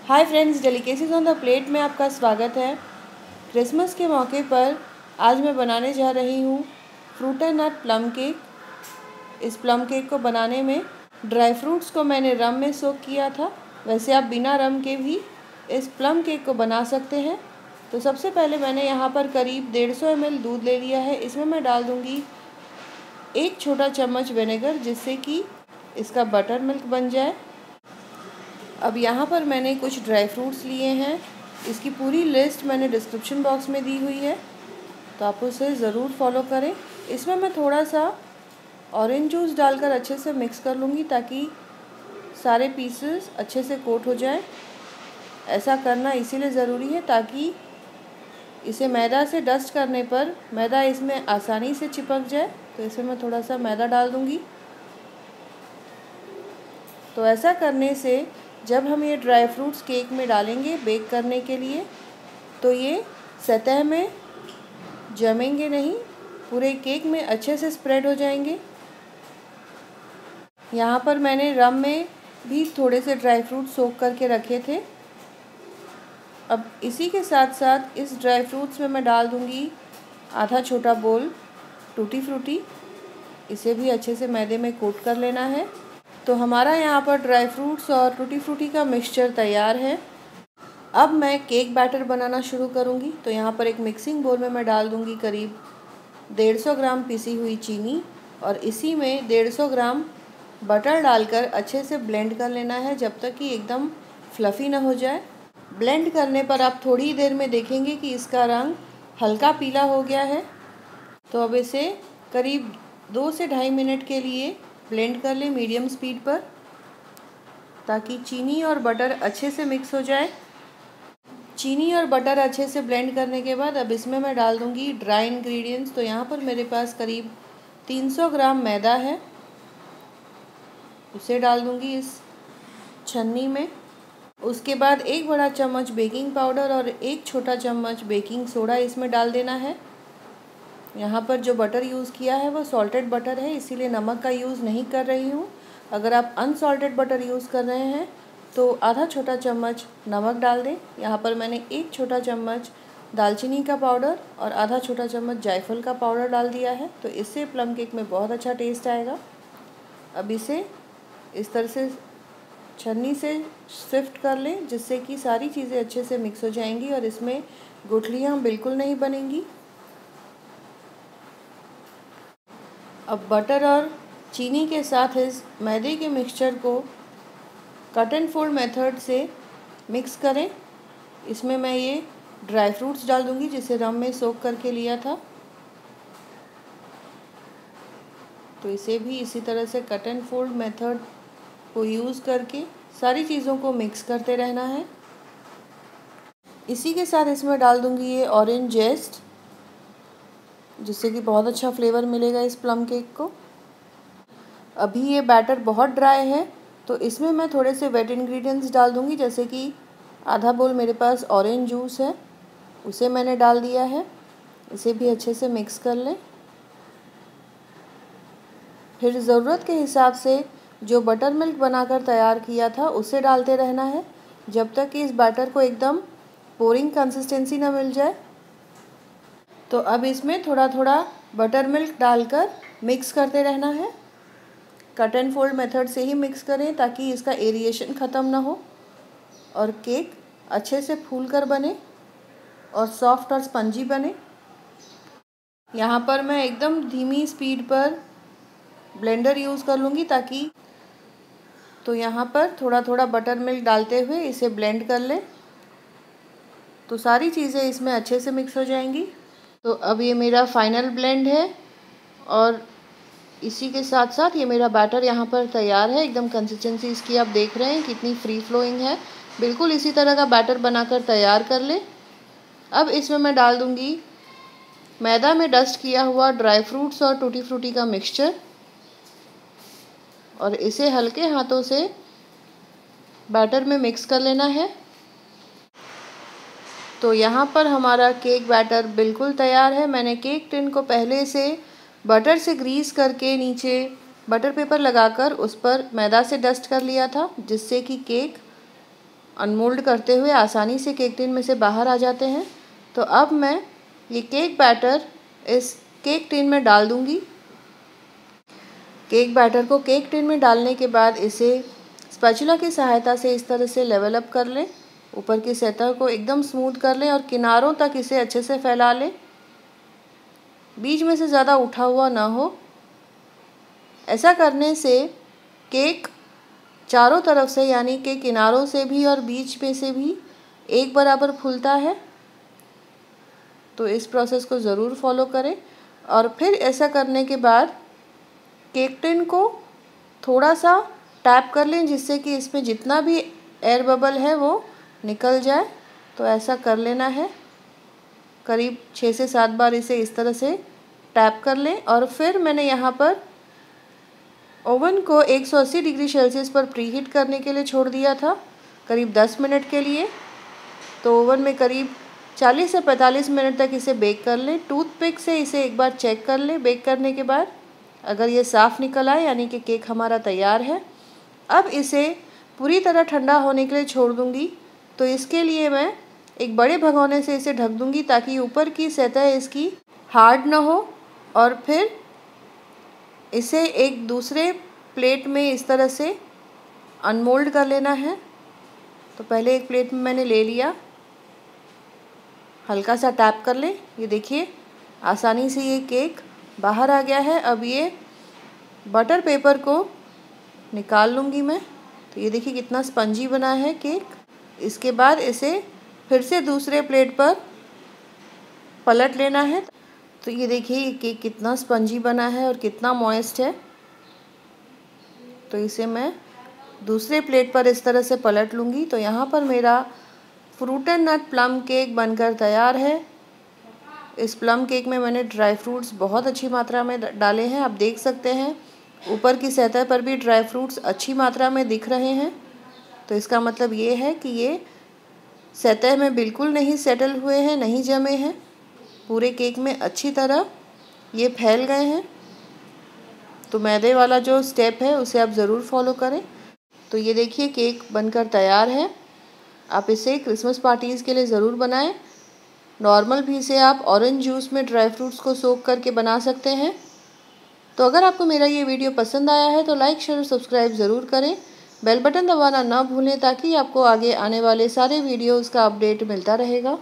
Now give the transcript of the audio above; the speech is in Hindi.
Hi friends, delicacies on the plate में आपका स्वागत है। क्रिसमस के मौके पर आज मैं बनाने जा रही हूँ fruit and nut plum cake. इस प्लम केक को बनाने में ड्राई फ्रूट्स को मैंने रम में सोक किया था। वैसे आप बिना रम के भी इस प्लम केक को बना सकते हैं। तो सबसे पहले मैंने यहाँ पर करीब 150 ml दूध ले लिया है। इसमें मैं डाल दूँगी 1 छोटा चम्मच विनेगर, जिससे कि इसका बटर मिल्क बन जाए। अब यहाँ पर मैंने कुछ ड्राई फ्रूट्स लिए हैं। इसकी पूरी लिस्ट मैंने डिस्क्रिप्शन बॉक्स में दी हुई है, तो आप उसे ज़रूर फॉलो करें। इसमें मैं थोड़ा सा ऑरेंज जूस डालकर अच्छे से मिक्स कर लूँगी, ताकि सारे पीसेस अच्छे से कोट हो जाए। ऐसा करना इसीलिए ज़रूरी है ताकि इसे मैदा से डस्ट करने पर मैदा इसमें आसानी से चिपक जाए। तो इसमें मैं थोड़ा सा मैदा डाल दूँगी। तो ऐसा करने से जब हम ये ड्राई फ्रूट्स केक में डालेंगे बेक करने के लिए, तो ये सतह में जमेंगे नहीं, पूरे केक में अच्छे से स्प्रेड हो जाएंगे। यहाँ पर मैंने रम में भी थोड़े से ड्राई फ्रूट सोक करके रखे थे। अब इसी के साथ साथ इस ड्राई फ्रूट्स में मैं डाल दूँगी आधा छोटा बोल टूटी फ्रूटी। इसे भी अच्छे से मैदे में कोट कर लेना है। तो हमारा यहाँ पर ड्राई फ्रूट्स और टूटी फ्रूटी का मिक्सचर तैयार है। अब मैं केक बैटर बनाना शुरू करूँगी। तो यहाँ पर एक मिक्सिंग बोल में मैं डाल दूँगी करीब 150 ग्राम पिसी हुई चीनी, और इसी में 150 ग्राम बटर डालकर अच्छे से ब्लेंड कर लेना है, जब तक कि एकदम फ्लफ़ी ना हो जाए। ब्लेंड करने पर आप थोड़ी देर में देखेंगे कि इसका रंग हल्का पीला हो गया है। तो अब इसे करीब 2 से 2.5 मिनट के लिए ब्लेंड कर लें मीडियम स्पीड पर, ताकि चीनी और बटर अच्छे से मिक्स हो जाए। चीनी और बटर अच्छे से ब्लेंड करने के बाद अब इसमें मैं डाल दूंगी ड्राई इंग्रेडिएंट्स। तो यहाँ पर मेरे पास करीब 300 ग्राम मैदा है, उसे डाल दूंगी इस छन्नी में। उसके बाद 1 बड़ा चम्मच बेकिंग पाउडर और 1 छोटा चम्मच बेकिंग सोडा इसमें डाल देना है। यहाँ पर जो बटर यूज़ किया है वो सॉल्टेड बटर है, इसीलिए नमक का यूज़ नहीं कर रही हूँ। अगर आप अनसॉल्टेड बटर यूज़ कर रहे हैं तो आधा छोटा चम्मच नमक डाल दें। यहाँ पर मैंने 1 छोटा चम्मच दालचीनी का पाउडर और आधा छोटा चम्मच जायफल का पाउडर डाल दिया है। तो इससे प्लम केक में बहुत अच्छा टेस्ट आएगा। अब इसे इस तरह से छन्नी से शिफ्ट कर लें, जिससे कि सारी चीज़ें अच्छे से मिक्स हो जाएंगी और इसमें गुठलियाँ बिल्कुल नहीं बनेंगी। अब बटर और चीनी के साथ इस मैदे के मिक्सचर को कट एंड फोल्ड मेथड से मिक्स करें। इसमें मैं ये ड्राई फ्रूट्स डाल दूंगी, जिसे रम में सोक करके लिया था। तो इसे भी इसी तरह से कट एंड फोल्ड मेथड को यूज़ करके सारी चीज़ों को मिक्स करते रहना है। इसी के साथ इसमें डाल दूंगी ये ऑरेंज जेस्ट, जिससे कि बहुत अच्छा फ्लेवर मिलेगा इस प्लम केक को। अभी ये बैटर बहुत ड्राई है, तो इसमें मैं थोड़े से वेट इंग्रेडिएंट्स डाल दूंगी, जैसे कि आधा बोल मेरे पास ऑरेंज जूस है, उसे मैंने डाल दिया है। इसे भी अच्छे से मिक्स कर लें। फिर ज़रूरत के हिसाब से जो बटर मिल्क बनाकर तैयार किया था उसे डालते रहना है, जब तक कि इस बैटर को एकदम पोरिंग कंसिस्टेंसी ना मिल जाए। तो अब इसमें थोड़ा थोड़ा बटर मिल्क डालकर मिक्स करते रहना है। कट एंड फोल्ड मेथड से ही मिक्स करें, ताकि इसका एरिएशन ख़त्म ना हो और केक अच्छे से फूल कर बने और सॉफ्ट और स्पंजी बने। यहाँ पर मैं एकदम धीमी स्पीड पर ब्लेंडर यूज़ कर लूँगी, ताकि तो यहाँ पर थोड़ा थोड़ा बटर मिल्क डालते हुए इसे ब्लेंड कर लें, तो सारी चीज़ें इसमें अच्छे से मिक्स हो जाएंगी। तो अब ये मेरा फाइनल ब्लेंड है, और इसी के साथ साथ ये मेरा बैटर यहाँ पर तैयार है। एकदम कंसिस्टेंसी इसकी आप देख रहे हैं कितनी फ्री फ्लोइंग है। बिल्कुल इसी तरह का बैटर बनाकर तैयार कर ले। अब इसमें मैं डाल दूँगी मैदा में डस्ट किया हुआ ड्राई फ्रूट्स और टूटी फ्रूटी का मिक्सचर, और इसे हल्के हाथों से बैटर में मिक्स कर लेना है। तो यहाँ पर हमारा केक बैटर बिल्कुल तैयार है। मैंने केक टिन को पहले से बटर से ग्रीस करके नीचे बटर पेपर लगाकर उस पर मैदा से डस्ट कर लिया था, जिससे कि केक अनमोल्ड करते हुए आसानी से केक टिन में से बाहर आ जाते हैं। तो अब मैं ये केक बैटर इस केक टिन में डाल दूँगी। केक बैटर को केक टिन में डालने के बाद इसे स्पैचुला की सहायता से इस तरह से लेवल अप कर लें। ऊपर की सतह को एकदम स्मूथ कर लें और किनारों तक इसे अच्छे से फैला लें। बीच में से ज़्यादा उठा हुआ ना हो। ऐसा करने से केक चारों तरफ से यानी कि किनारों से भी और बीच में से भी एक बराबर फूलता है। तो इस प्रोसेस को ज़रूर फॉलो करें। और फिर ऐसा करने के बाद केक टिन को थोड़ा सा टैप कर लें जिससे कि इसमें जितना भी एयर बबल है वो निकल जाए। तो ऐसा कर लेना है। करीब 6 से 7 बार इसे इस तरह से टैप कर लें। और फिर मैंने यहाँ पर ओवन को 180 डिग्री सेल्सियस पर प्रीहीट करने के लिए छोड़ दिया था करीब 10 मिनट के लिए। तो ओवन में करीब 40 से 45 मिनट तक इसे बेक कर लें। टूथपिक से इसे एक बार चेक कर लें बेक करने के बाद। अगर ये साफ़ निकल आए यानी कि केक हमारा तैयार है। अब इसे पूरी तरह ठंडा होने के लिए छोड़ दूँगी। तो इसके लिए मैं एक बड़े भगोने से इसे ढक दूँगी ताकि ऊपर की सतह इसकी हार्ड ना हो। और फिर इसे एक दूसरे प्लेट में इस तरह से अनमोल्ड कर लेना है। तो पहले एक प्लेट में मैंने ले लिया, हल्का सा टैप कर लें। ये देखिए आसानी से ये केक बाहर आ गया है। अब ये बटर पेपर को निकाल लूँगी मैं। तो ये देखिए कितना स्पंजी बना है केक। इसके बाद इसे फिर से दूसरे प्लेट पर पलट लेना है। तो ये देखिए ये केक कितना स्पंजी बना है और कितना मॉइस्ट है। तो इसे मैं दूसरे प्लेट पर इस तरह से पलट लूँगी। तो यहाँ पर मेरा fruit and nut plum cake बनकर तैयार है। इस प्लम केक में मैंने ड्राई फ्रूट्स बहुत अच्छी मात्रा में डाले हैं। आप देख सकते हैं ऊपर की सतह पर भी ड्राई फ्रूट्स अच्छी मात्रा में दिख रहे हैं। तो इसका मतलब ये है कि ये सतह में बिल्कुल नहीं सेटल हुए हैं, नहीं जमे हैं। पूरे केक में अच्छी तरह ये फैल गए हैं। तो मैदे वाला जो स्टेप है उसे आप ज़रूर फॉलो करें। तो ये देखिए केक बनकर तैयार है। आप इसे क्रिसमस पार्टीज़ के लिए ज़रूर बनाएं। नॉर्मल भी इसे आप ऑरेंज जूस में ड्राई फ्रूट्स को सोक करके बना सकते हैं। तो अगर आपको मेरा ये वीडियो पसंद आया है तो लाइक शेयर और सब्सक्राइब ज़रूर करें। बेल बटन दबाना ना भूलें ताकि आपको आगे आने वाले सारे वीडियोज़ का अपडेट मिलता रहेगा।